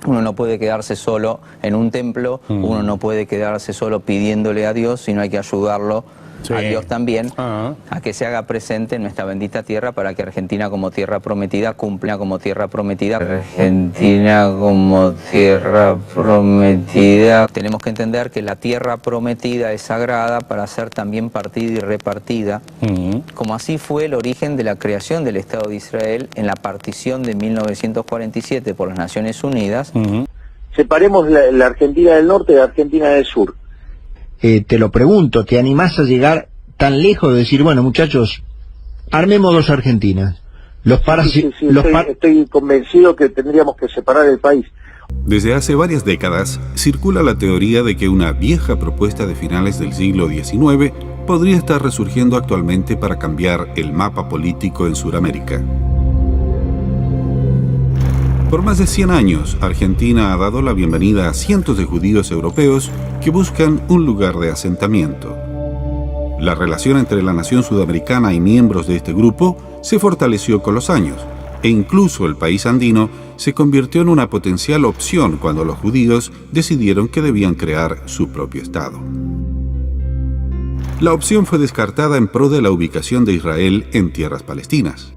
Uno no puede quedarse solo en un templo, uno no puede quedarse solo pidiéndole a Dios, sino hay que ayudarlo a Dios también, a que se haga presente en nuestra bendita tierra para que Argentina como tierra prometida cumpla como tierra prometida. Argentina como tierra prometida. Tenemos que entender que la tierra prometida es sagrada para ser también partida y repartida, como así fue el origen de la creación del Estado de Israel en la partición de 1947 por las Naciones Unidas. Separemos la Argentina del norte de la Argentina del sur. Te lo pregunto, ¿te animás a llegar tan lejos de decir, bueno, muchachos, armemos dos Argentinas? Estoy convencido que tendríamos que separar el país. Desde hace varias décadas circula la teoría de que una vieja propuesta de finales del siglo XIX podría estar resurgiendo actualmente para cambiar el mapa político en Sudamérica. Por más de 100 años, Argentina ha dado la bienvenida a cientos de judíos europeos que buscan un lugar de asentamiento. La relación entre la nación sudamericana y miembros de este grupo se fortaleció con los años, e incluso el país andino se convirtió en una potencial opción cuando los judíos decidieron que debían crear su propio Estado. La opción fue descartada en pro de la ubicación de Israel en tierras palestinas.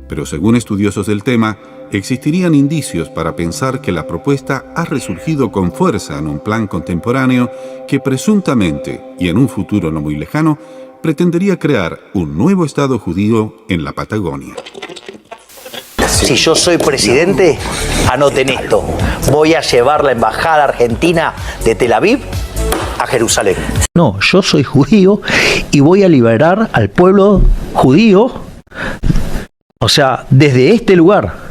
Pero según estudiosos del tema, existirían indicios para pensar que la propuesta ha resurgido con fuerza en un plan contemporáneo que presuntamente, y en un futuro no muy lejano, pretendería crear un nuevo Estado judío en la Patagonia. Si yo soy presidente, anoten esto. Voy a llevar la embajada argentina de Tel Aviv a Jerusalén. No, yo soy judío y voy a liberar al pueblo judío, o sea, desde este lugar.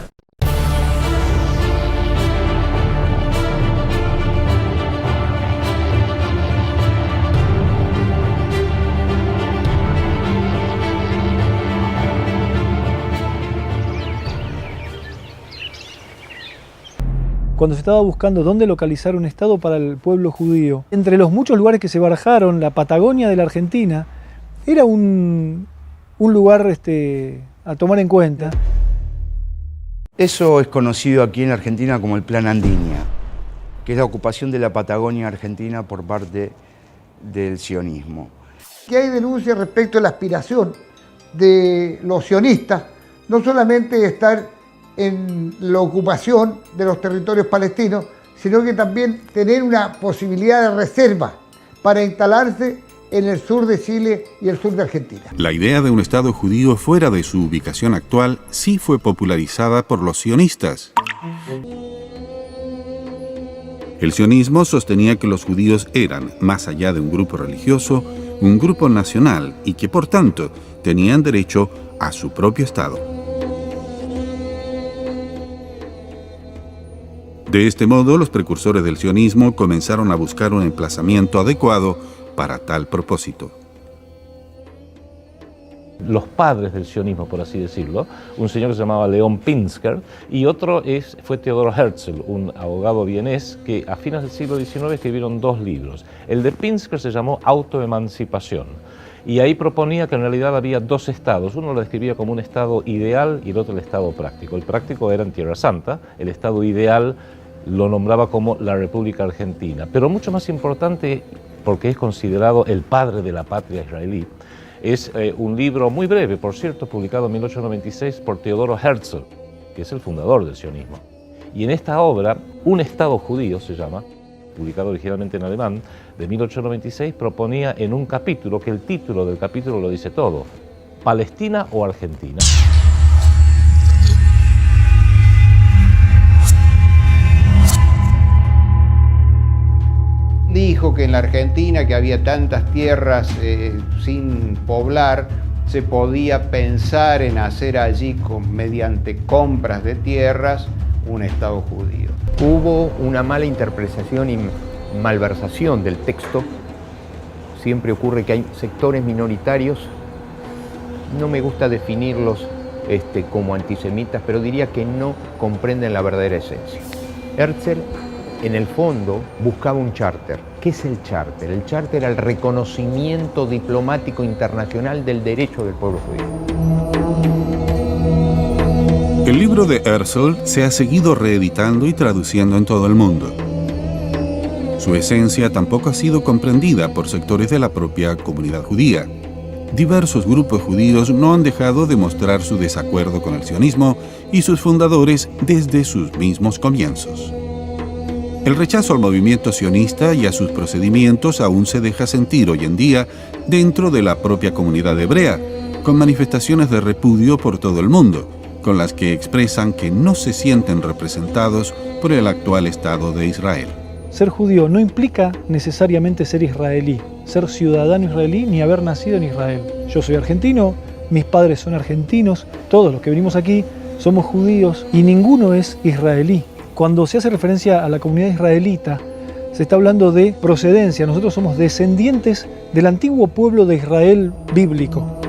Cuando se estaba buscando dónde localizar un estado para el pueblo judío, entre los muchos lugares que se barajaron, la Patagonia de la Argentina era un lugar a tomar en cuenta. Eso es conocido aquí en Argentina como el Plan Andinia, que es la ocupación de la Patagonia argentina por parte del sionismo. Que hay denuncias respecto a la aspiración de los sionistas, no solamente de estar en la ocupación de los territorios palestinos, sino que también tener una posibilidad de reserva para instalarse en el sur de Chile y el sur de Argentina. La idea de un Estado judío fuera de su ubicación actual sí fue popularizada por los sionistas. El sionismo sostenía que los judíos eran, más allá de un grupo religioso, un grupo nacional y que, por tanto, tenían derecho a su propio Estado. De este modo, los precursores del sionismo comenzaron a buscar un emplazamiento adecuado para tal propósito. Los padres del sionismo, por así decirlo, un señor que se llamaba León Pinsker y otro fue Theodor Herzl, un abogado vienés que a fines del siglo XIX escribieron dos libros. El de Pinsker se llamó Autoemancipación y ahí proponía que en realidad había dos estados. Uno lo describía como un estado ideal y el otro el estado práctico. El práctico era en Tierra Santa, el estado ideal lo nombraba como la República Argentina. Pero mucho más importante, porque es considerado el padre de la patria israelí, es un libro muy breve, por cierto, publicado en 1896 por Teodoro Herzl, que es el fundador del sionismo. Y en esta obra, Un Estado Judío se llama, publicado originalmente en alemán, de 1896, proponía en un capítulo, que el título del capítulo lo dice todo, ¿Palestina o Argentina? Dijo que en la Argentina, que había tantas tierras sin poblar, se podía pensar en hacer allí, mediante compras de tierras, un Estado judío. Hubo una mala interpretación y malversación del texto. Siempre ocurre que hay sectores minoritarios, no me gusta definirlos como antisemitas, pero diría que no comprenden la verdadera esencia. Herzl, en el fondo, buscaba un charter. ¿Qué es el charter? El charter era el reconocimiento diplomático internacional del derecho del pueblo judío. El libro de Herzl se ha seguido reeditando y traduciendo en todo el mundo. Su esencia tampoco ha sido comprendida por sectores de la propia comunidad judía. Diversos grupos judíos no han dejado de mostrar su desacuerdo con el sionismo y sus fundadores desde sus mismos comienzos. El rechazo al movimiento sionista y a sus procedimientos aún se deja sentir hoy en día dentro de la propia comunidad hebrea, con manifestaciones de repudio por todo el mundo, con las que expresan que no se sienten representados por el actual Estado de Israel. Ser judío no implica necesariamente ser israelí, ser ciudadano israelí ni haber nacido en Israel. Yo soy argentino, mis padres son argentinos, todos los que venimos aquí somos judíos y ninguno es israelí. Cuando se hace referencia a la comunidad israelita, se está hablando de procedencia. Nosotros somos descendientes del antiguo pueblo de Israel bíblico.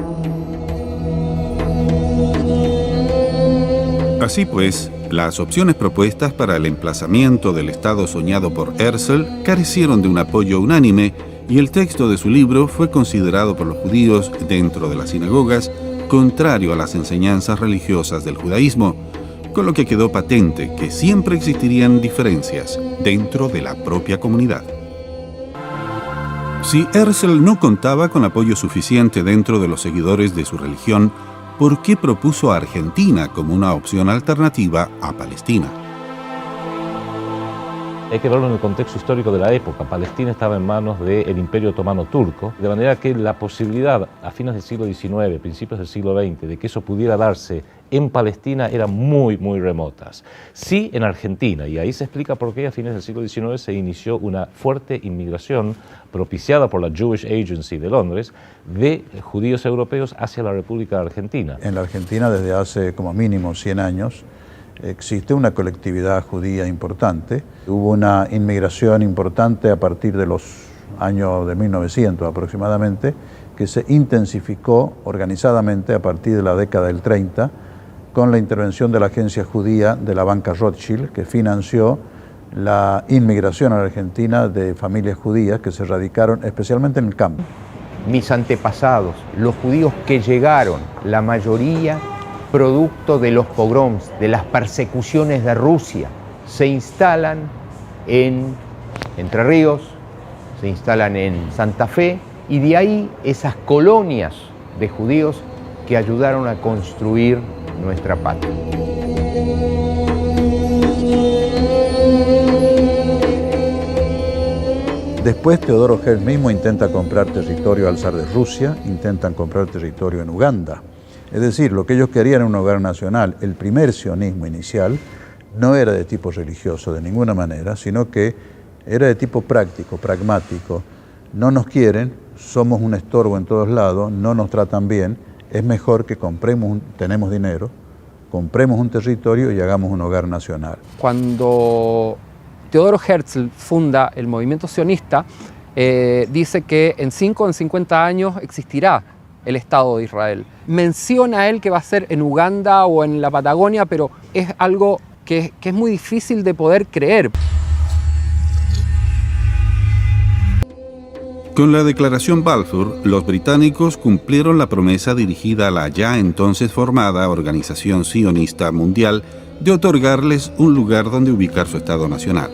Así pues, las opciones propuestas para el emplazamiento del Estado soñado por Herzl carecieron de un apoyo unánime y el texto de su libro fue considerado por los judíos dentro de las sinagogas contrario a las enseñanzas religiosas del judaísmo, con lo que quedó patente que siempre existirían diferencias dentro de la propia comunidad. Si Herzl no contaba con apoyo suficiente dentro de los seguidores de su religión, ¿por qué propuso a Argentina como una opción alternativa a Palestina? Hay que verlo en el contexto histórico de la época. Palestina estaba en manos del Imperio Otomano Turco, de manera que la posibilidad a fines del siglo XIX, principios del siglo XX, de que eso pudiera darse en Palestina eran muy remotas. Sí en Argentina, y ahí se explica por qué a fines del siglo XIX se inició una fuerte inmigración propiciada por la Jewish Agency de Londres de judíos europeos hacia la República Argentina. En la Argentina desde hace como mínimo 100 años existe una colectividad judía importante. Hubo una inmigración importante a partir de los años de 1900 aproximadamente, que se intensificó organizadamente a partir de la década del 30 con la intervención de la agencia judía de la banca Rothschild, que financió la inmigración a la Argentina de familias judías que se radicaron especialmente en el campo. Mis antepasados, los judíos que llegaron, la mayoría producto de los pogroms, de las persecuciones de Rusia, se instalan en Entre Ríos, se instalan en Santa Fe, y de ahí esas colonias de judíos que ayudaron a construir nuestra patria. Después Teodoro Herzl mismo intenta comprar territorio al zar de Rusia, intentan comprar territorio en Uganda. Es decir, lo que ellos querían era un hogar nacional. El primer sionismo inicial no era de tipo religioso de ninguna manera, sino que era de tipo práctico, pragmático. No nos quieren, somos un estorbo en todos lados, no nos tratan bien, es mejor que tenemos dinero, compremos un territorio y hagamos un hogar nacional. Cuando Teodoro Herzl funda el movimiento sionista, dice que en 50 años existirá el Estado de Israel. Menciona él que va a ser en Uganda o en la Patagonia, pero es algo que es muy difícil de poder creer. Con la Declaración Balfour, los británicos cumplieron la promesa dirigida a la ya entonces formada Organización Sionista Mundial de otorgarles un lugar donde ubicar su Estado nacional.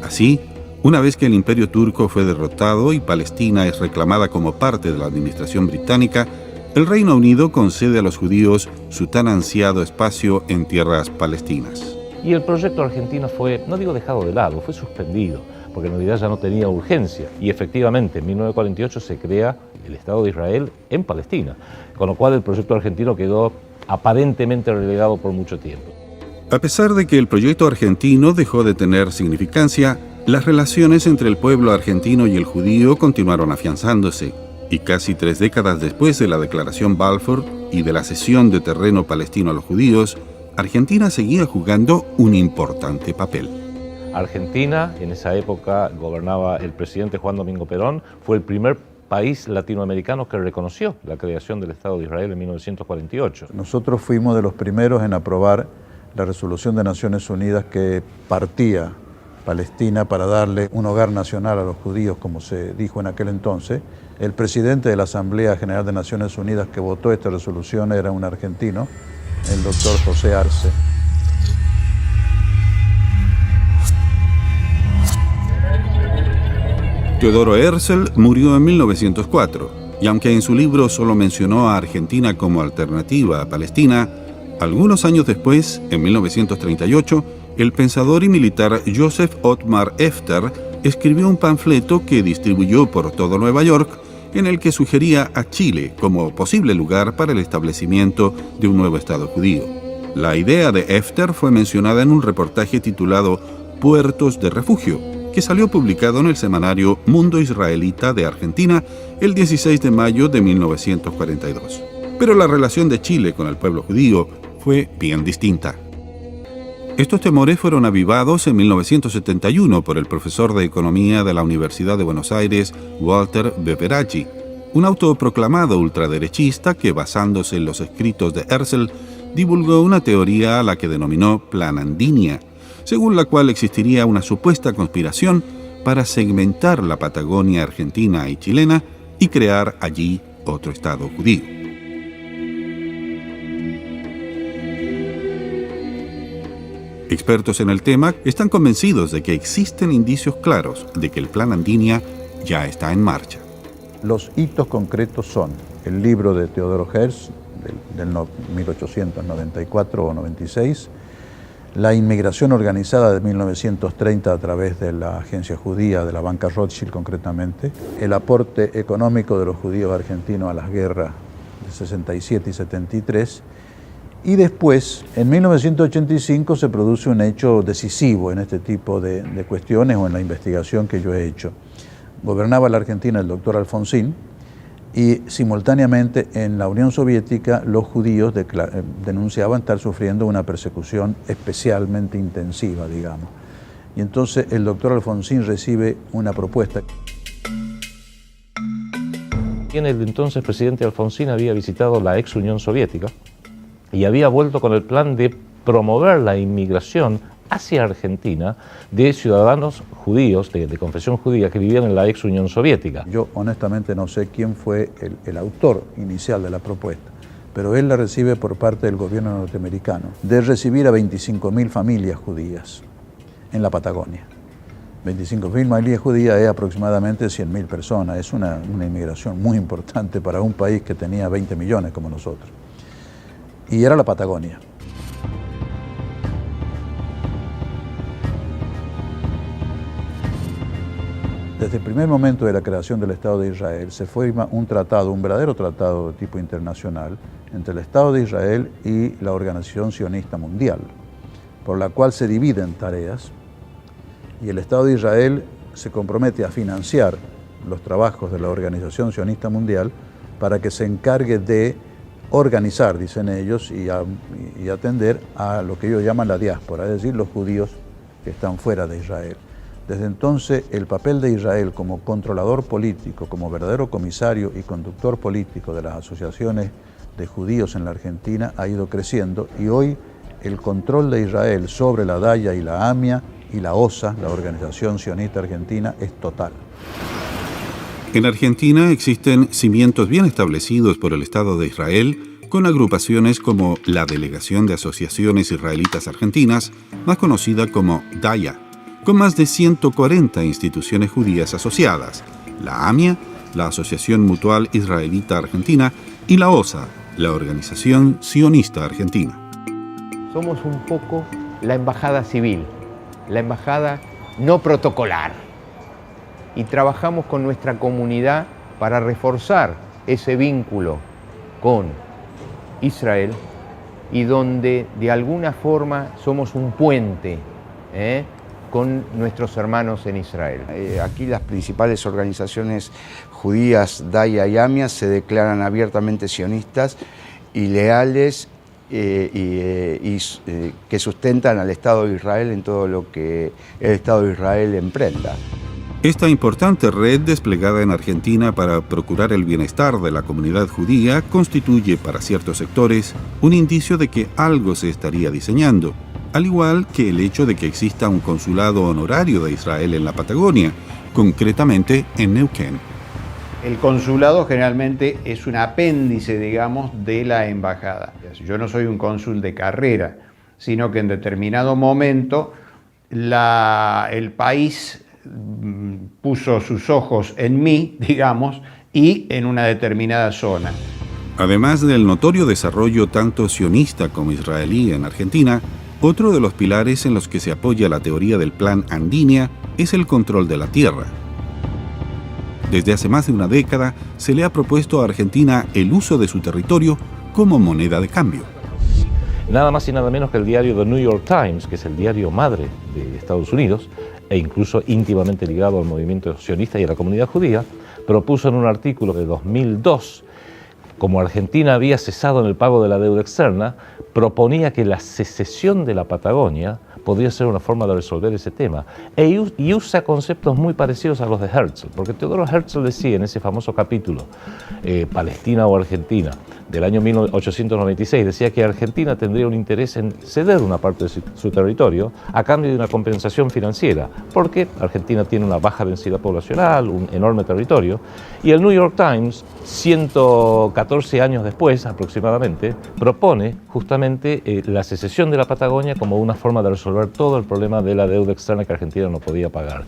Así, una vez que el Imperio Turco fue derrotado y Palestina es reclamada como parte de la administración británica, el Reino Unido concede a los judíos su tan ansiado espacio en tierras palestinas. Y el proyecto argentino fue, no digo dejado de lado, fue suspendido, porque en realidad ya no tenía urgencia. Y efectivamente, en 1948 se crea el Estado de Israel en Palestina, con lo cual el proyecto argentino quedó aparentemente relegado por mucho tiempo. A pesar de que el proyecto argentino dejó de tener significancia, las relaciones entre el pueblo argentino y el judío continuaron afianzándose, y casi 3 décadas después de la Declaración Balfour y de la cesión de terreno palestino a los judíos, Argentina seguía jugando un importante papel. Argentina, en esa época gobernaba el presidente Juan Domingo Perón, fue el primer país latinoamericano que reconoció la creación del Estado de Israel en 1948. Nosotros fuimos de los primeros en aprobar la resolución de Naciones Unidas que partía Palestina para darle un hogar nacional a los judíos, como se dijo en aquel entonces. El presidente de la Asamblea General de Naciones Unidas que votó esta resolución era un argentino, el doctor José Arce. Teodoro Herzl murió en 1904, y aunque en su libro solo mencionó a Argentina como alternativa a Palestina, algunos años después, en 1938, el pensador y militar Joseph Ottmar Efter escribió un panfleto que distribuyó por todo Nueva York, en el que sugería a Chile como posible lugar para el establecimiento de un nuevo Estado judío. La idea de Efter fue mencionada en un reportaje titulado Puertos de Refugio, que salió publicado en el semanario Mundo Israelita de Argentina el 16 de mayo de 1942. Pero la relación de Chile con el pueblo judío fue bien distinta. Estos temores fueron avivados en 1971 por el profesor de Economía de la Universidad de Buenos Aires, Walter Beveracci, un autoproclamado ultraderechista que, basándose en los escritos de Herzl, divulgó una teoría a la que denominó Planandinia, según la cual existiría una supuesta conspiración para segmentar la Patagonia argentina y chilena y crear allí otro Estado judío. Expertos en el tema están convencidos de que existen indicios claros de que el Plan Andinia ya está en marcha. Los hitos concretos son el libro de Teodoro Herzl del 1894 o 96, la inmigración organizada de 1930 a través de la agencia judía, de la banca Rothschild concretamente, el aporte económico de los judíos argentinos a las guerras de 67 y 73, y después, en 1985, se produce un hecho decisivo en este tipo de cuestiones o en la investigación que yo he hecho. Gobernaba la Argentina el doctor Alfonsín, y simultáneamente en la Unión Soviética los judíos denunciaban estar sufriendo una persecución especialmente intensiva, digamos. Y entonces el doctor Alfonsín recibe una propuesta. El entonces presidente Alfonsín había visitado la ex Unión Soviética y había vuelto con el plan de promover la inmigración hacia Argentina de ciudadanos judíos, de confesión judía, que vivían en la ex Unión Soviética. Yo honestamente no sé quién fue el autor inicial de la propuesta, pero él la recibe por parte del gobierno norteamericano, de recibir a 25.000 familias judías en la Patagonia. 25.000 familias judías es aproximadamente 100.000 personas, es una inmigración muy importante para un país que tenía 20 millones como nosotros. Y era la Patagonia. Desde el primer momento de la creación del Estado de Israel se forma un tratado, un verdadero tratado de tipo internacional entre el Estado de Israel y la Organización Sionista Mundial, por la cual se dividen tareas y el Estado de Israel se compromete a financiar los trabajos de la Organización Sionista Mundial para que se encargue de organizar, dicen ellos, y atender a lo que ellos llaman la diáspora, es decir, los judíos que están fuera de Israel. Desde entonces, el papel de Israel como controlador político, como verdadero comisario y conductor político de las asociaciones de judíos en la Argentina ha ido creciendo y hoy el control de Israel sobre la DAYA y la AMIA y la OSA, la Organización Sionista Argentina, es total. En Argentina existen cimientos bien establecidos por el Estado de Israel con agrupaciones como la Delegación de Asociaciones Israelitas Argentinas, más conocida como DAYA, con más de 140 instituciones judías asociadas, la AMIA, la Asociación Mutual Israelita Argentina, y la OSA, la Organización Sionista Argentina. Somos un poco la embajada civil, la embajada no protocolar, y trabajamos con nuestra comunidad para reforzar ese vínculo con Israel y donde de alguna forma somos un puente con nuestros hermanos en Israel. Aquí las principales organizaciones judías, DAYA y AMIA, se declaran abiertamente sionistas y leales que sustentan al Estado de Israel en todo lo que el Estado de Israel emprenda. Esta importante red desplegada en Argentina para procurar el bienestar de la comunidad judía constituye para ciertos sectores un indicio de que algo se estaría diseñando, al igual que el hecho de que exista un consulado honorario de Israel en la Patagonia, concretamente en Neuquén. El consulado generalmente es un apéndice, digamos, de la embajada. Yo no soy un cónsul de carrera, sino que en determinado momento el país puso sus ojos en mí, digamos, y en una determinada zona. Además del notorio desarrollo tanto sionista como israelí en Argentina, otro de los pilares en los que se apoya la teoría del Plan Andinia es el control de la tierra. Desde hace más de una década se le ha propuesto a Argentina el uso de su territorio como moneda de cambio. Nada más y nada menos que el diario The New York Times, que es el diario madre de Estados Unidos, e incluso íntimamente ligado al movimiento sionista y a la comunidad judía, propuso en un artículo de 2002, como Argentina había cesado en el pago de la deuda externa, proponía que la secesión de la Patagonia podría ser una forma de resolver ese tema. Y usa conceptos muy parecidos a los de Herzl, porque Teodoro Herzl decía en ese famoso capítulo, Palestina o Argentina, del año 1896, decía que Argentina tendría un interés en ceder una parte de su territorio a cambio de una compensación financiera, porque Argentina tiene una baja densidad poblacional, un enorme territorio, y el New York Times, 114 años después aproximadamente, propone justamente la secesión de la Patagonia como una forma de resolver todo el problema de la deuda externa que Argentina no podía pagar.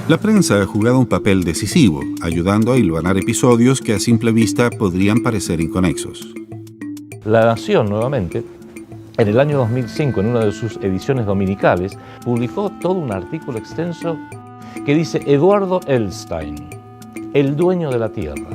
La prensa ha jugado un papel decisivo, ayudando a hilvanar episodios que a simple vista podrían parecer inconexos. La Nación, nuevamente, en el año 2005, en una de sus ediciones dominicales, publicó todo un artículo extenso que dice Eduardo Elstein, el dueño de la tierra.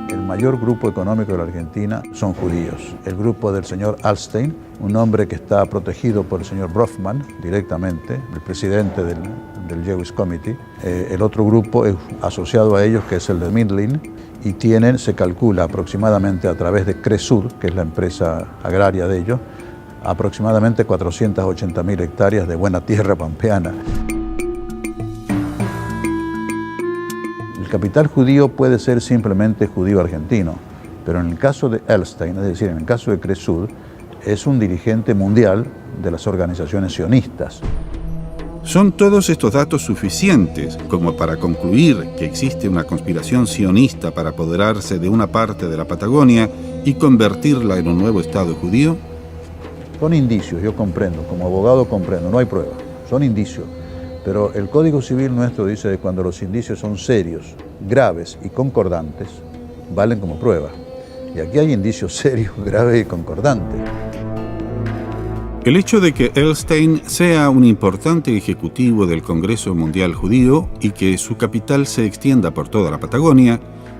El mayor grupo económico de la Argentina son judíos. El grupo del señor Elstein, un hombre que está protegido por el señor Brofman directamente, el presidente del Jewish Committee. El otro grupo es asociado a ellos, que es el de Midlin, y se calcula aproximadamente a través de Cresur, que es la empresa agraria de ellos, aproximadamente 480.000 hectáreas de buena tierra pampeana. El capital judío puede ser simplemente judío argentino, pero en el caso de Elstein, es decir, en el caso de Cresur, es un dirigente mundial de las organizaciones sionistas. ¿Son todos estos datos suficientes como para concluir que existe una conspiración sionista para apoderarse de una parte de la Patagonia y convertirla en un nuevo Estado judío? Son indicios, yo comprendo, como abogado comprendo, no hay pruebas, son indicios. Pero el Código Civil nuestro dice que cuando los indicios son serios, graves y concordantes, valen como prueba. Y aquí hay indicios serios, graves y concordantes. El hecho de que Elstein sea un importante ejecutivo del Congreso Mundial Judío y que su capital se extienda por toda la Patagonia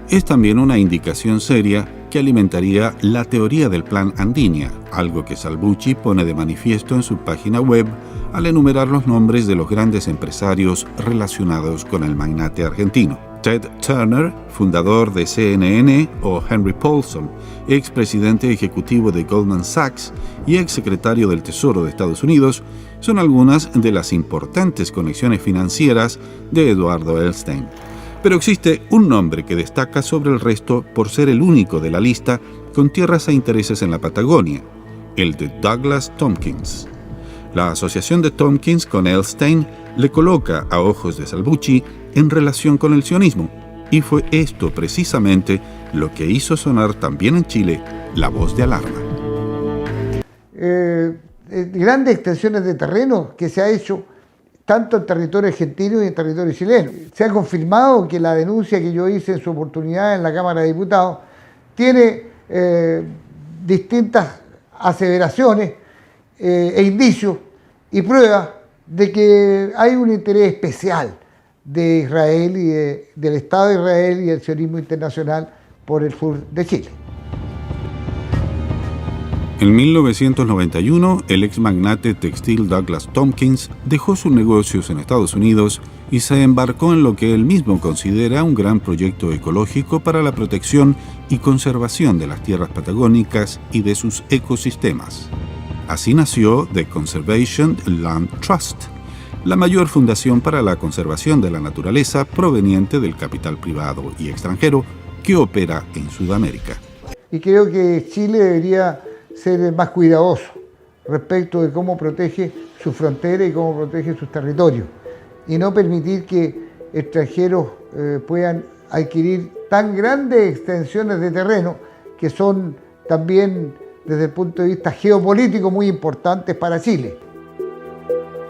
es también una indicación seria que alimentaría la teoría del Plan Andinia, algo que Salvucci pone de manifiesto en su página web al enumerar los nombres de los grandes empresarios relacionados con el magnate argentino. Ted Turner, fundador de CNN, o Henry Paulson, expresidente ejecutivo de Goldman Sachs y exsecretario del Tesoro de Estados Unidos, son algunas de las importantes conexiones financieras de Eduardo Elstein. Pero existe un nombre que destaca sobre el resto por ser el único de la lista con tierras e intereses en la Patagonia, el de Douglas Tompkins. La asociación de Tompkins con Elstein le coloca a ojos de Salvucci en relación con el sionismo, y fue esto precisamente lo que hizo sonar también en Chile la voz de alarma. Grandes extensiones de terreno que se ha hecho tanto en territorio argentino y en territorio chileno. Se ha confirmado que la denuncia que yo hice en su oportunidad en la Cámara de Diputados tiene distintas aseveraciones e indicios y pruebas de que hay un interés especial de Israel y del Estado de Israel y el sionismo internacional por el sur de Chile. En 1991, el ex magnate textil Douglas Tompkins dejó sus negocios en Estados Unidos y se embarcó en lo que él mismo considera un gran proyecto ecológico para la protección y conservación de las tierras patagónicas y de sus ecosistemas. Así nació The Conservation Land Trust, la mayor fundación para la conservación de la naturaleza proveniente del capital privado y extranjero que opera en Sudamérica. Y creo que Chile debería ser más cuidadoso respecto de cómo protege su frontera y cómo protege sus territorios. y no permitir que extranjeros puedan adquirir tan grandes extensiones de terreno que son también desde el punto de vista geopolítico muy importantes para Chile.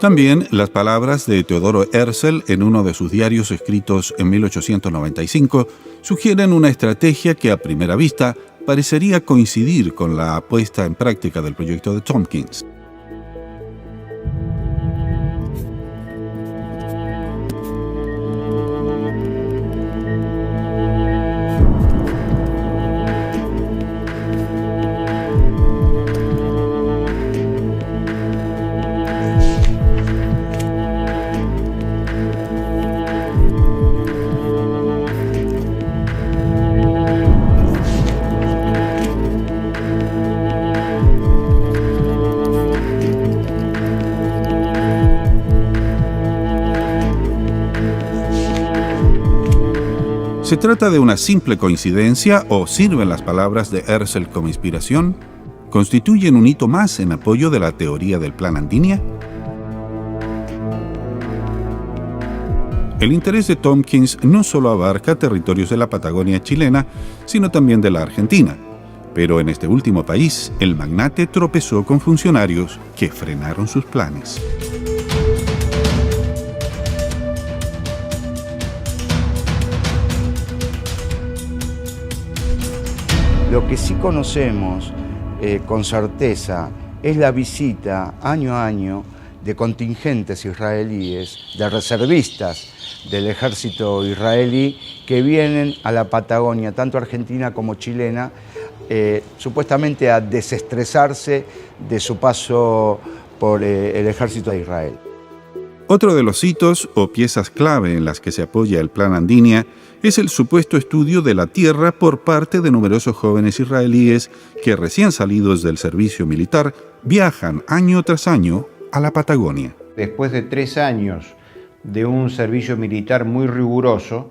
También las palabras de Teodoro Herzl en uno de sus diarios escritos en 1895 sugieren una estrategia que a primera vista parecería coincidir con la puesta en práctica del proyecto de Tompkins. ¿Se trata de una simple coincidencia o sirven las palabras de Herzl como inspiración? ¿Constituyen un hito más en apoyo de la teoría del Plan Andinia? El interés de Tompkins no solo abarca territorios de la Patagonia chilena, sino también de la Argentina. Pero en este último país, el magnate tropezó con funcionarios que frenaron sus planes. Lo que sí conocemos con certeza es la visita año a año de contingentes israelíes, de reservistas del ejército israelí que vienen a la Patagonia, tanto argentina como chilena, supuestamente a desestresarse de su paso por el ejército de Israel. Otro de los hitos o piezas clave en las que se apoya el Plan Andinia es el supuesto estudio de la tierra por parte de numerosos jóvenes israelíes que recién salidos del servicio militar viajan año tras año a la Patagonia. Después de 3 años de un servicio militar muy riguroso,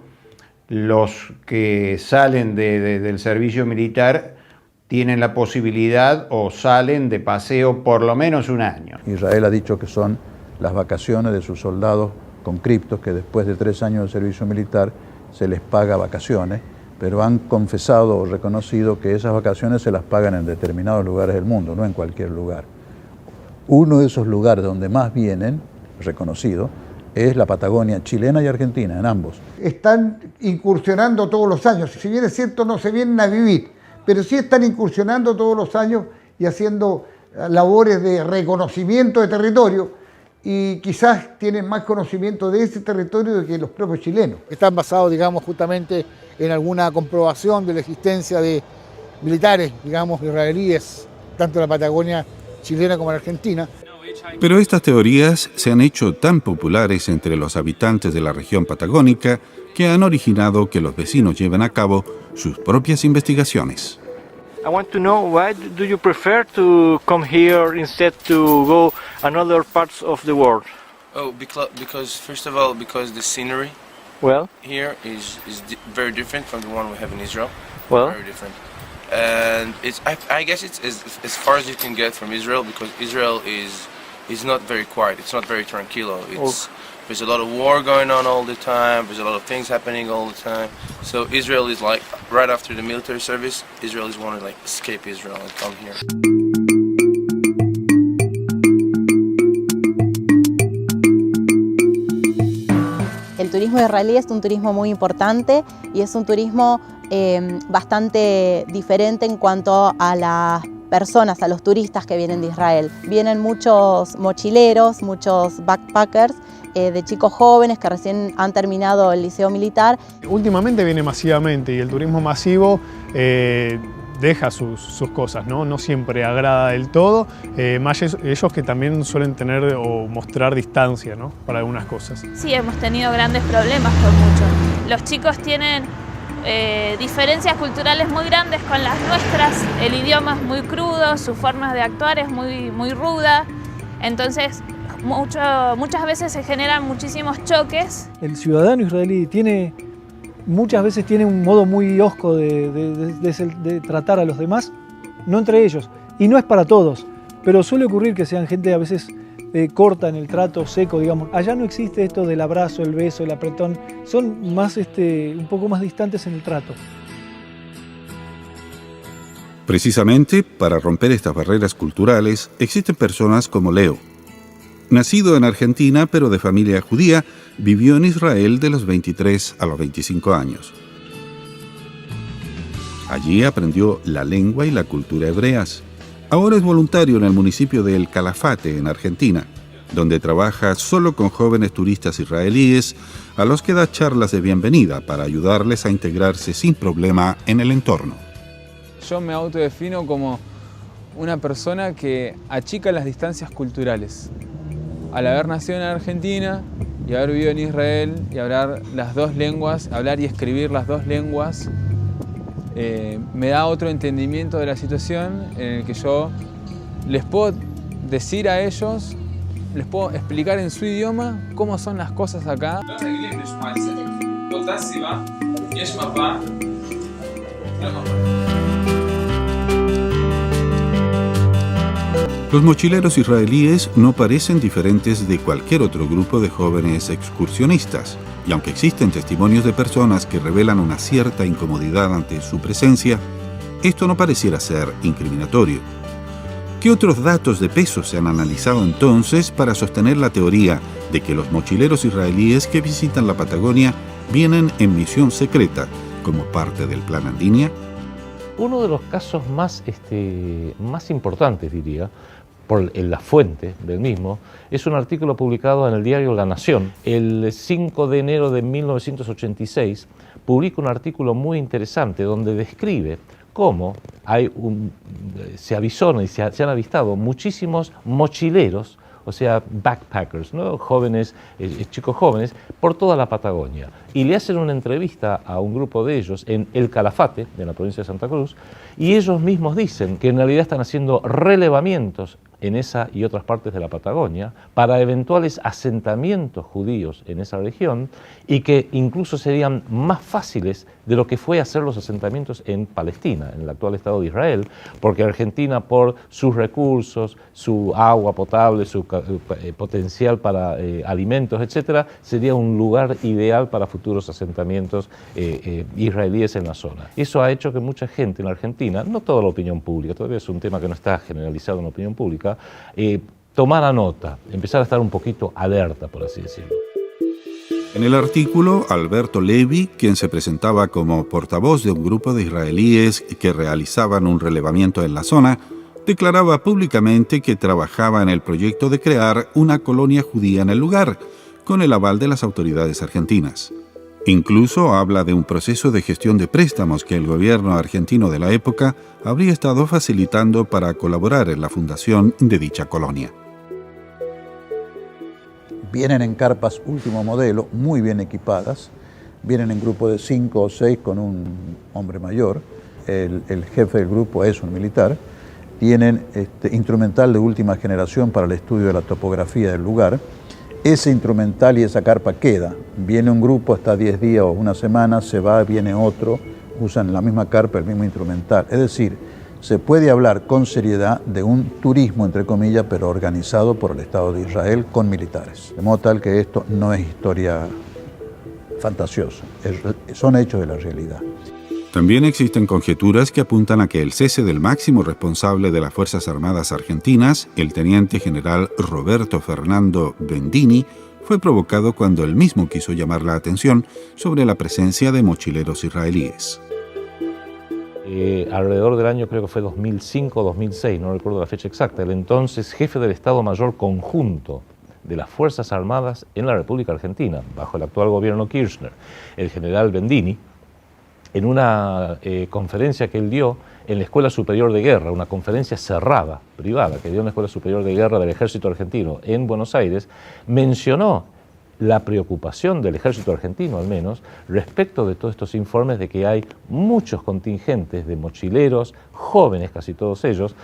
los que salen del servicio militar tienen la posibilidad o salen de paseo por lo menos 1 año. Israel ha dicho que son las vacaciones de sus soldados conscriptos que después de 3 años de servicio militar se les paga vacaciones, pero han confesado o reconocido que esas vacaciones se las pagan en determinados lugares del mundo, no en cualquier lugar. Uno de esos lugares donde más vienen, reconocido, es la Patagonia chilena y argentina, en ambos. Están incursionando todos los años, si bien es cierto no se vienen a vivir, pero sí están incursionando todos los años y haciendo labores de reconocimiento de territorio, y quizás tienen más conocimiento de ese territorio que los propios chilenos. Están basados, digamos, justamente en alguna comprobación de la existencia de militares, digamos, israelíes, tanto en la Patagonia chilena como en Argentina. Pero estas teorías se han hecho tan populares entre los habitantes de la región patagónica que han originado que los vecinos lleven a cabo sus propias investigaciones. I want to know why do you prefer to come here instead to go another parts of the world? Oh, because first of all, because the scenery here is very different from the one we have in Israel. Very different. And I guess it's as far as you can get from Israel, because Israel is not very quiet. It's not very tranquilo. There's a lot of war going on all the time. There's a lot of things happening all the time. So Israel is like, right after the military service, Israel is wanting to like escape Israel and come here. El turismo israelí es un turismo muy importante y es un turismo bastante diferente en cuanto a las personas, a los turistas que vienen de Israel. Vienen muchos mochileros, muchos backpackers, de chicos jóvenes que recién han terminado el liceo militar. Últimamente viene masivamente y el turismo masivo deja sus cosas, ¿no? No siempre agrada del todo, más ellos que también suelen tener o mostrar distancia, ¿no? Para algunas cosas. Sí, hemos tenido grandes problemas con muchos. Los chicos tienen diferencias culturales muy grandes con las nuestras, el idioma es muy crudo, su forma de actuar es muy ruda, entonces muchas veces se generan muchísimos choques. El ciudadano israelí muchas veces tiene un modo muy hosco de tratar a los demás, no entre ellos, y no es para todos, pero suele ocurrir que sean gente a veces corta en el trato seco, digamos. Allá no existe esto del abrazo, el beso, el apretón. Son más, un poco más distantes en el trato. Precisamente para romper estas barreras culturales existen personas como Leo. Nacido en Argentina, pero de familia judía, vivió en Israel de los 23 a los 25 años. Allí aprendió la lengua y la cultura hebreas. Ahora es voluntario en el municipio de El Calafate, en Argentina, donde trabaja solo con jóvenes turistas israelíes a los que da charlas de bienvenida para ayudarles a integrarse sin problema en el entorno. Yo me autodefino como una persona que achica las distancias culturales. Al haber nacido en Argentina y haber vivido en Israel y hablar las dos lenguas, hablar y escribir las dos lenguas, me da otro entendimiento de la situación en el que yo les puedo decir a ellos, les puedo explicar en su idioma cómo son las cosas acá. Los mochileros israelíes no parecen diferentes de cualquier otro grupo de jóvenes excursionistas, y aunque existen testimonios de personas que revelan una cierta incomodidad ante su presencia, esto no pareciera ser incriminatorio. ¿Qué otros datos de peso se han analizado entonces para sostener la teoría de que los mochileros israelíes que visitan la Patagonia vienen en misión secreta como parte del Plan Andinia? Uno de los casos más importantes, diría, por la fuente del mismo, es un artículo publicado en el diario La Nación. El 5 de enero de 1986 publica un artículo muy interesante donde describe cómo se avisonan y se han avistado muchísimos mochileros, o sea, backpackers, ¿no? Jóvenes, chicos jóvenes, por toda la Patagonia. Y le hacen una entrevista a un grupo de ellos en El Calafate, de la provincia de Santa Cruz, y ellos mismos dicen que en realidad están haciendo relevamientos en esa y otras partes de la Patagonia para eventuales asentamientos judíos en esa región y que incluso serían más fáciles de lo que fue hacer los asentamientos en Palestina, en el actual Estado de Israel, porque Argentina, por sus recursos, su agua potable, su potencial para alimentos, etc., sería un lugar ideal para futuros asentamientos israelíes en la zona. Eso ha hecho que mucha gente en Argentina, no toda la opinión pública, todavía es un tema que no está generalizado en la opinión pública, tomara nota, empezar a estar un poquito alerta, por así decirlo. En el artículo, Alberto Levi, quien se presentaba como portavoz de un grupo de israelíes que realizaban un relevamiento en la zona, declaraba públicamente que trabajaba en el proyecto de crear una colonia judía en el lugar, con el aval de las autoridades argentinas. Incluso habla de un proceso de gestión de préstamos que el gobierno argentino de la época habría estado facilitando para colaborar en la fundación de dicha colonia. Vienen en carpas último modelo, muy bien equipadas, vienen en grupo de 5 o 6 con un hombre mayor, el jefe del grupo es un militar, tienen instrumental de última generación para el estudio de la topografía del lugar. Ese instrumental y esa carpa queda. Viene un grupo hasta 10 días o una semana, se va, viene otro, usan la misma carpa, el mismo instrumental. Es decir, se puede hablar con seriedad de un turismo, entre comillas, pero organizado por el Estado de Israel con militares. De modo tal que esto no es historia fantasiosa, son hechos de la realidad. También existen conjeturas que apuntan a que el cese del máximo responsable de las Fuerzas Armadas Argentinas, el teniente general Roberto Fernando Bendini, fue provocado cuando él mismo quiso llamar la atención sobre la presencia de mochileros israelíes. Alrededor del año, creo que fue 2005 o 2006, no recuerdo la fecha exacta, el entonces jefe del Estado Mayor Conjunto de las Fuerzas Armadas en la República Argentina, bajo el actual gobierno Kirchner, el general Bendini, en una conferencia que él dio en la Escuela Superior de Guerra, una conferencia cerrada, privada, que dio en la Escuela Superior de Guerra del Ejército Argentino en Buenos Aires, mencionó la preocupación del ejército argentino, al menos, respecto de todos estos informes de que hay muchos contingentes de mochileros, jóvenes casi todos ellos,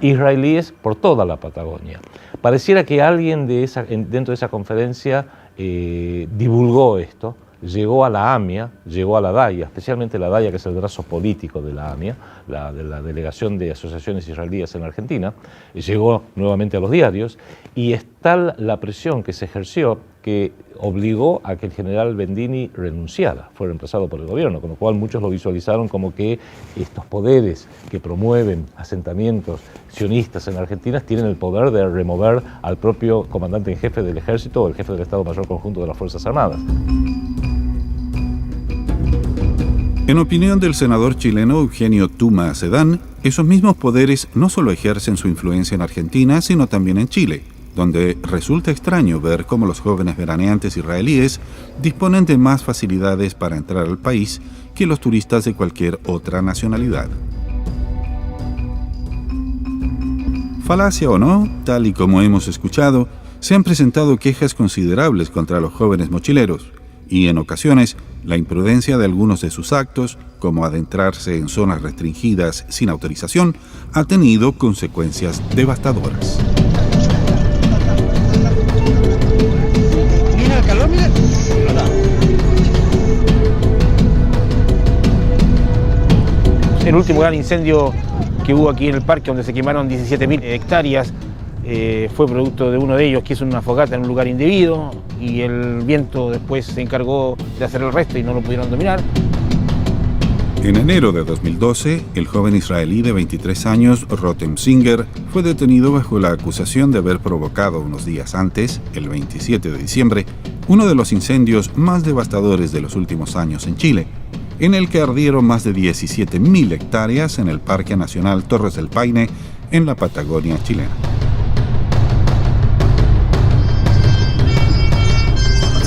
israelíes por toda la Patagonia. Pareciera que alguien dentro de esa conferencia divulgó esto, llegó a la AMIA, llegó a la DAIA, especialmente la DAIA, que es el brazo político de la AMIA, de la Delegación de Asociaciones Israelíes en Argentina, llegó nuevamente a los diarios, y es tal la presión que se ejerció que obligó a que el general Bendini renunciara, fue reemplazado por el gobierno, con lo cual muchos lo visualizaron como que estos poderes que promueven asentamientos sionistas en Argentina tienen el poder de remover al propio comandante en jefe del ejército o el jefe del Estado Mayor Conjunto de las Fuerzas Armadas. En opinión del senador chileno Eugenio Tuma Sedán, esos mismos poderes no solo ejercen su influencia en Argentina, sino también en Chile, donde resulta extraño ver cómo los jóvenes veraneantes israelíes disponen de más facilidades para entrar al país que los turistas de cualquier otra nacionalidad. Falacia o no, tal y como hemos escuchado, se han presentado quejas considerables contra los jóvenes mochileros, y en ocasiones la imprudencia de algunos de sus actos, como adentrarse en zonas restringidas sin autorización, ha tenido consecuencias devastadoras. El último gran incendio que hubo aquí en el parque, donde se quemaron 17.000 hectáreas, fue producto de uno de ellos que hizo una fogata en un lugar indebido, y el viento después se encargó de hacer el resto y no lo pudieron dominar. En enero de 2012, el joven israelí de 23 años, Rotem Singer, fue detenido bajo la acusación de haber provocado unos días antes, el 27 de diciembre, uno de los incendios más devastadores de los últimos años en Chile, en el que ardieron más de 17.000 hectáreas en el Parque Nacional Torres del Paine, en la Patagonia chilena.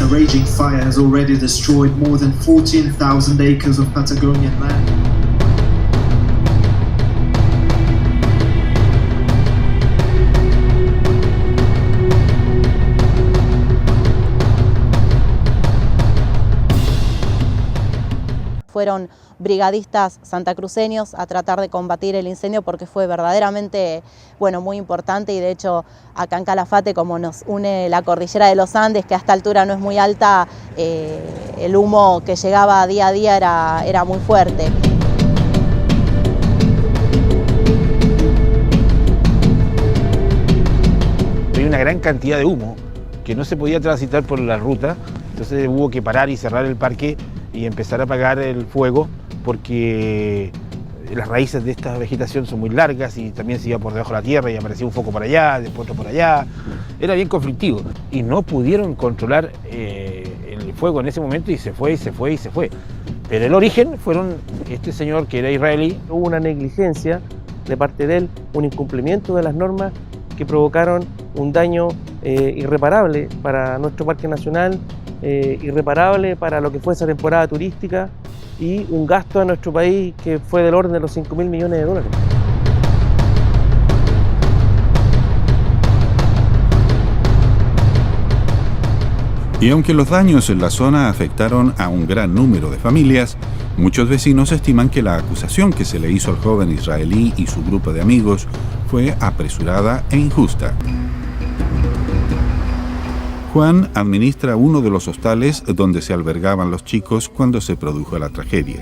A raging fire has already destroyed more than 14,000 acres of Patagonian land. Fueron brigadistas santacruceños a tratar de combatir el incendio porque fue verdaderamente, muy importante, y de hecho acá en Calafate, como nos une la cordillera de los Andes, que a esta altura no es muy alta, el humo que llegaba día a día era muy fuerte. Había una gran cantidad de humo que no se podía transitar por la ruta, entonces hubo que parar y cerrar el parque y empezar a apagar el fuego, porque las raíces de esta vegetación son muy largas y también se iba por debajo de la tierra y aparecía un foco por allá, después otro por allá. Era bien conflictivo y no pudieron controlar el fuego en ese momento, y se fue, y se fue, y se fue. Pero el origen fueron este señor que era israelí. Hubo una negligencia de parte de él, un incumplimiento de las normas que provocaron un daño irreparable para nuestro parque nacional, irreparable para lo que fue esa temporada turística, y un gasto a nuestro país que fue del orden de los 5.000 millones de dólares. Y aunque los daños en la zona afectaron a un gran número de familias, muchos vecinos estiman que la acusación que se le hizo al joven israelí y su grupo de amigos fue apresurada e injusta. Juan administra uno de los hostales donde se albergaban los chicos cuando se produjo la tragedia.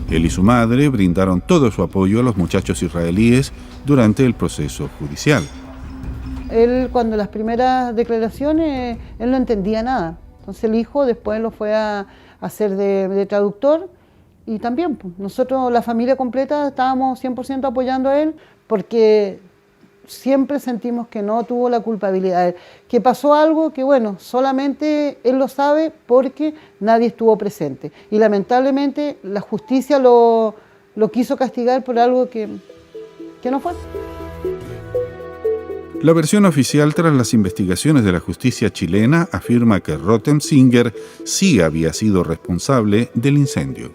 Él y su madre brindaron todo su apoyo a los muchachos israelíes durante el proceso judicial. Él, cuando las primeras declaraciones, él no entendía nada. Entonces el hijo después lo fue a hacer de traductor, y también nosotros, la familia completa, estábamos 100% apoyando a él, porque siempre sentimos que no tuvo la culpabilidad, que pasó algo que, solamente él lo sabe porque nadie estuvo presente. Y lamentablemente la justicia lo quiso castigar por algo que no fue. La versión oficial tras las investigaciones de la justicia chilena afirma que Rotem Singer sí había sido responsable del incendio.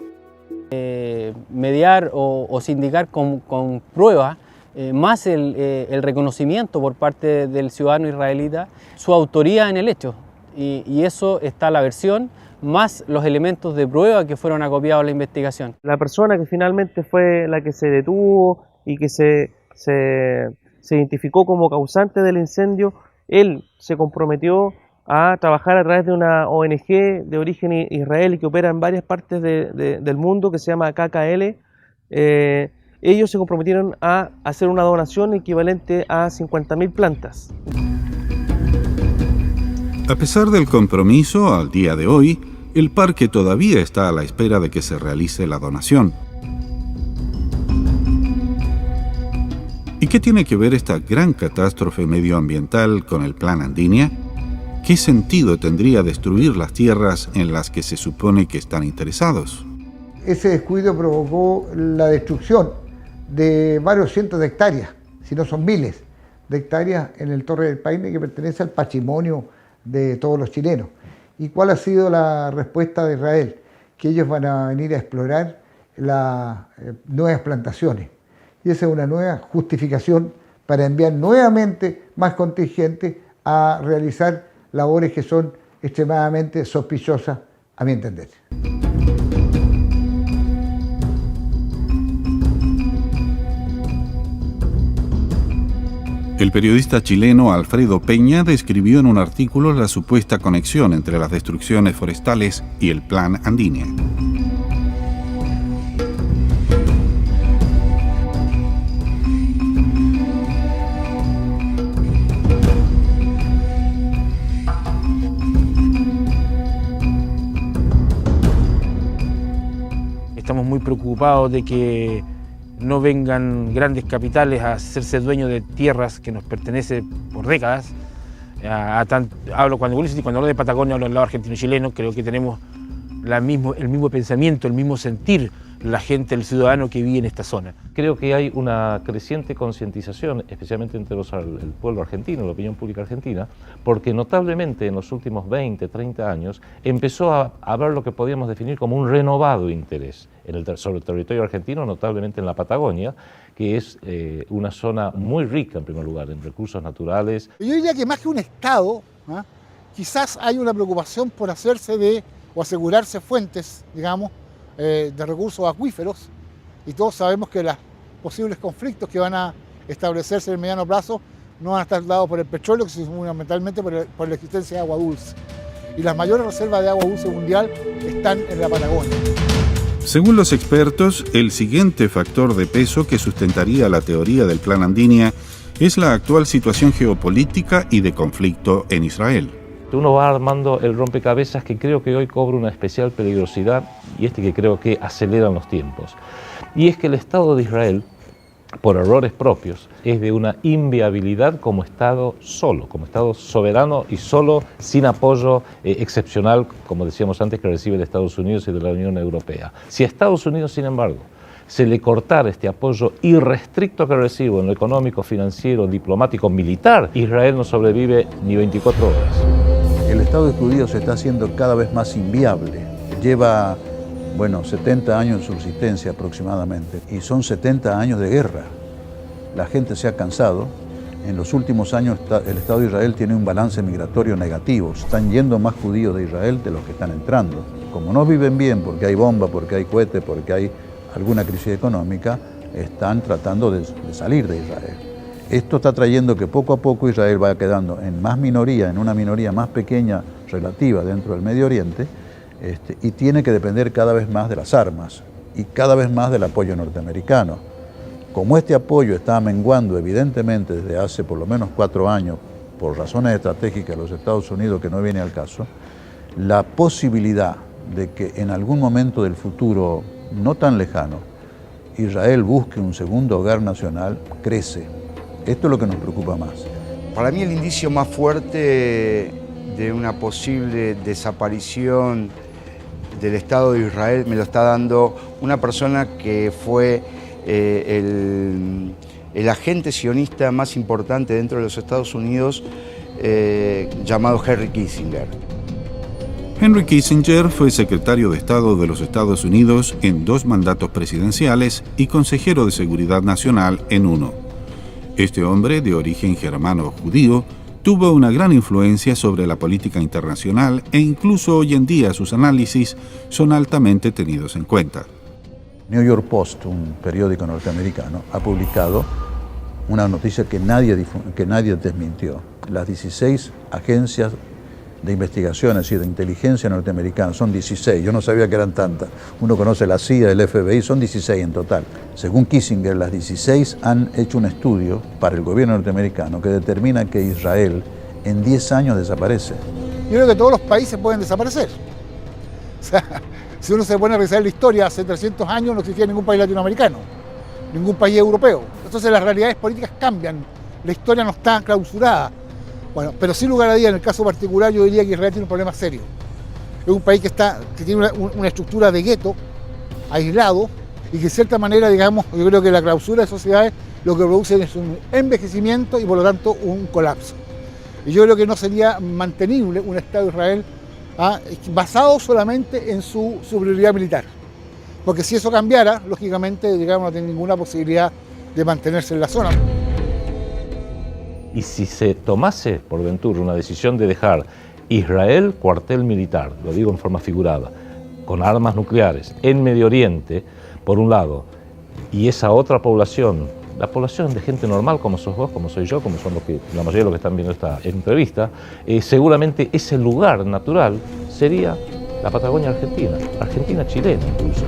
Mediar o sindicar con pruebas, más el reconocimiento por parte del ciudadano israelita, su autoría en el hecho. Y eso está la versión, más los elementos de prueba que fueron acopiados a la investigación. La persona que finalmente fue la que se detuvo y que se identificó como causante del incendio, él se comprometió a trabajar a través de una ONG de origen israelí que opera en varias partes del mundo, que se llama KKL. Ellos se comprometieron a hacer una donación equivalente a 50.000 plantas. A pesar del compromiso, al día de hoy, el parque todavía está a la espera de que se realice la donación. ¿Y qué tiene que ver esta gran catástrofe medioambiental con el Plan Andinia? ¿Qué sentido tendría destruir las tierras en las que se supone que están interesados? Ese descuido provocó la destrucción de varios cientos de hectáreas, si no son miles de hectáreas en el Torre del Paine, que pertenece al patrimonio de todos los chilenos. ¿Y cuál ha sido la respuesta de Israel? Que ellos van a venir a explorar las nuevas plantaciones. Y esa es una nueva justificación para enviar nuevamente más contingentes a realizar labores que son extremadamente sospechosas, a mi entender. El periodista chileno Alfredo Peña describió en un artículo la supuesta conexión entre las destrucciones forestales y el Plan Andinia. Estamos muy preocupados de que no vengan grandes capitales a hacerse dueños de tierras que nos pertenecen por décadas. Cuando hablo de Patagonia, hablo del lado argentino y chileno. Creo que tenemos el mismo pensamiento, el mismo sentir, la gente, el ciudadano que vive en esta zona. Creo que hay una creciente concientización, especialmente entre el pueblo argentino, la opinión pública argentina, porque notablemente en los últimos 20, 30 años empezó a haber lo que podríamos definir como un renovado interés sobre el territorio argentino, notablemente en la Patagonia, que es una zona muy rica en primer lugar en recursos naturales. Yo diría que más que un Estado, quizás hay una preocupación por hacerse o asegurarse fuentes, digamos, de recursos acuíferos, y todos sabemos que los posibles conflictos que van a establecerse en el mediano plazo no van a estar dados por el petróleo, sino fundamentalmente por la existencia de agua dulce. Y las mayores reservas de agua dulce mundial están en la Patagonia. Según los expertos, el siguiente factor de peso que sustentaría la teoría del Plan Andinia es la actual situación geopolítica y de conflicto en Israel. Uno va armando el rompecabezas que creo que hoy cobra una especial peligrosidad y que creo que aceleran los tiempos. Y es que el Estado de Israel, por errores propios, es de una inviabilidad como Estado solo, como Estado soberano y solo, sin apoyo excepcional, como decíamos antes, que recibe de Estados Unidos y de la Unión Europea. Si a Estados Unidos, sin embargo, se le cortara este apoyo irrestricto que recibe en lo económico, financiero, diplomático, militar, Israel no sobrevive ni 24 horas. El Estado judío se está haciendo cada vez más inviable. Lleva, 70 años de subsistencia aproximadamente, y son 70 años de guerra. La gente se ha cansado. En los últimos años el Estado de Israel tiene un balance migratorio negativo. Están yendo más judíos de Israel de los que están entrando. Como no viven bien porque hay bomba, porque hay cohete, porque hay alguna crisis económica, están tratando de salir de Israel. Esto está trayendo que poco a poco Israel vaya quedando en más minoría, en una minoría más pequeña relativa dentro del Medio Oriente, y tiene que depender cada vez más de las armas y cada vez más del apoyo norteamericano. Como este apoyo está menguando evidentemente desde hace por lo menos 4 años, por razones estratégicas de los Estados Unidos que no viene al caso, la posibilidad de que en algún momento del futuro no tan lejano, Israel busque un segundo hogar nacional, crece. Esto es lo que nos preocupa más. Para mí el indicio más fuerte de una posible desaparición del Estado de Israel me lo está dando una persona que fue el agente sionista más importante dentro de los Estados Unidos, llamado Henry Kissinger. Henry Kissinger fue secretario de Estado de los Estados Unidos en 2 mandatos presidenciales y consejero de Seguridad Nacional en uno. Este hombre, de origen germano-judío, tuvo una gran influencia sobre la política internacional e incluso hoy en día sus análisis son altamente tenidos en cuenta. New York Post, un periódico norteamericano, ha publicado una noticia que nadie desmintió. Las 16 agencias de investigaciones y de inteligencia norteamericana, son 16, yo no sabía que eran tantas, uno conoce la CIA, el FBI, son 16 en total. Según Kissinger, las 16 han hecho un estudio para el gobierno norteamericano que determina que Israel en 10 años desaparece. Yo creo que todos los países pueden desaparecer. O sea, si uno se pone a revisar la historia, hace 300 años no existía ningún país latinoamericano, ningún país europeo. Entonces las realidades políticas cambian, la historia no está clausurada. Bueno, pero sin lugar a dudas, en el caso particular, yo diría que Israel tiene un problema serio. Es un país que tiene una estructura de gueto, aislado, y que de cierta manera, digamos, yo creo que la clausura de sociedades lo que produce es un envejecimiento y por lo tanto un colapso. Y yo creo que no sería mantenible un Estado de Israel basado solamente en su superioridad militar. Porque si eso cambiara, lógicamente, digamos, no tiene ninguna posibilidad de mantenerse en la zona. Y si se tomase por ventura una decisión de dejar Israel cuartel militar, lo digo en forma figurada, con armas nucleares en Medio Oriente, por un lado, y esa otra población, la población de gente normal como sos vos, como soy yo, como son la mayoría de los que están viendo esta entrevista, seguramente ese lugar natural sería la Patagonia Argentina, Argentina-Chilena incluso.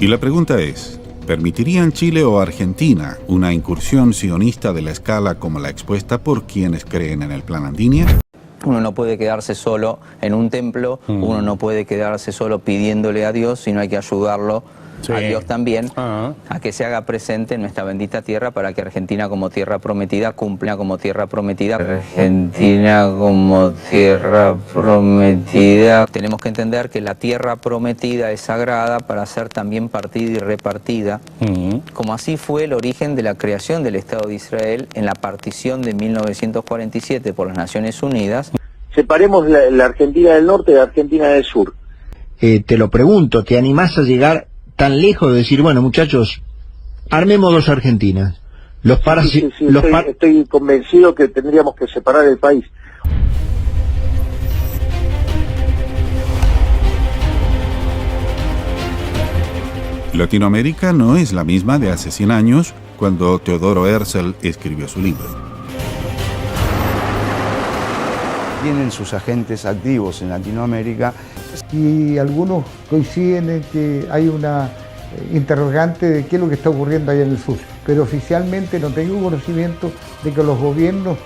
Y la pregunta es, ¿permitirían Chile o Argentina una incursión sionista de la escala como la expuesta por quienes creen en el Plan Andinia? Uno no puede quedarse solo en un templo, uno no puede quedarse solo pidiéndole a Dios, sino hay que ayudarlo a Dios también, a que se haga presente en nuestra bendita tierra para que Argentina como tierra prometida cumpla como tierra prometida. Argentina como tierra prometida. Tenemos que entender que la tierra prometida es sagrada para ser también partida y repartida, como así fue el origen de la creación del Estado de Israel en la partición de 1947 por las Naciones Unidas. Separemos la Argentina del norte de la Argentina del sur. Te lo pregunto, ¿te animás a llegar tan lejos de decir, bueno, muchachos, armemos dos Argentinas? Estoy convencido que tendríamos que separar el país. Latinoamérica no es la misma de hace 100 años, cuando Teodoro Herzl escribió su libro. Tienen sus agentes activos en Latinoamérica. Y algunos coinciden en que hay una interrogante de qué es lo que está ocurriendo allá en el sur. Pero oficialmente no tengo conocimiento de que los gobiernos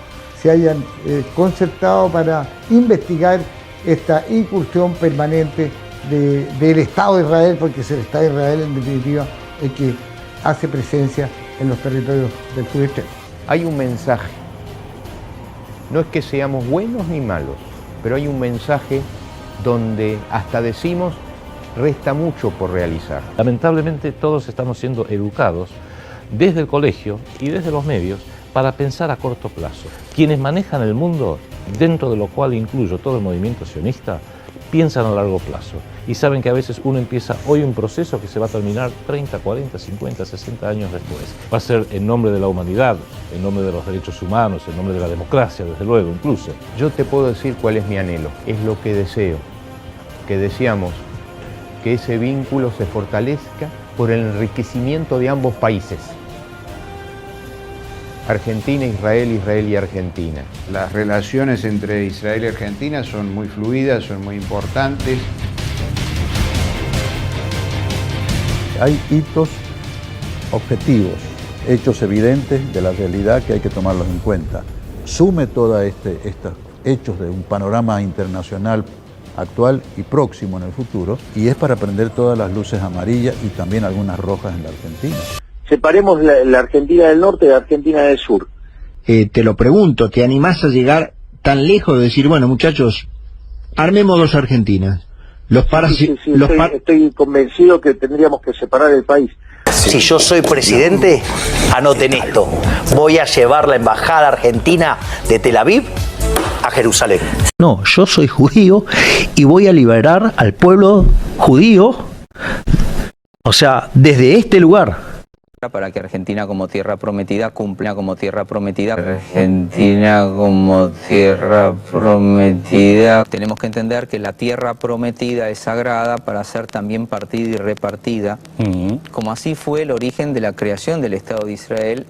se hayan concertado para investigar esta incursión permanente del Estado de Israel, porque es el Estado de Israel en definitiva el que hace presencia en los territorios del sudeste. Hay un mensaje. No es que seamos buenos ni malos, pero hay un mensaje donde hasta decimos resta mucho por realizar. Lamentablemente todos estamos siendo educados desde el colegio y desde los medios para pensar a corto plazo. Quienes manejan el mundo, dentro de lo cual incluyo todo el movimiento sionista, piensan a largo plazo y saben que a veces uno empieza hoy un proceso que se va a terminar 30, 40, 50, 60 años después. Va a ser en nombre de la humanidad, en nombre de los derechos humanos, en nombre de la democracia, desde luego, incluso. Yo te puedo decir cuál es mi anhelo, es lo que deseo, que deseamos que ese vínculo se fortalezca por el enriquecimiento de ambos países. Argentina, Israel, Israel y Argentina. Las relaciones entre Israel y Argentina son muy fluidas, son muy importantes. Hay hitos objetivos, hechos evidentes de la realidad que hay que tomarlos en cuenta. Sume todos estos hechos de un panorama internacional actual y próximo en el futuro, y es para prender todas las luces amarillas y también algunas rojas en la Argentina. Separemos la Argentina del norte de la Argentina del sur. Te lo pregunto, ¿te animás a llegar tan lejos de decir, bueno, muchachos, armemos dos Argentinas? Estoy convencido que tendríamos que separar el país. Si yo soy presidente, anoten esto, voy a llevar la embajada argentina de Tel Aviv a Jerusalén. No, yo soy judío y voy a liberar al pueblo judío, o sea, desde este lugar, para que Argentina como tierra prometida cumpla como tierra prometida. Argentina como tierra prometida. Tenemos que entender que la tierra prometida es sagrada para ser también partida y repartida, como así fue el origen de la creación del Estado de Israel.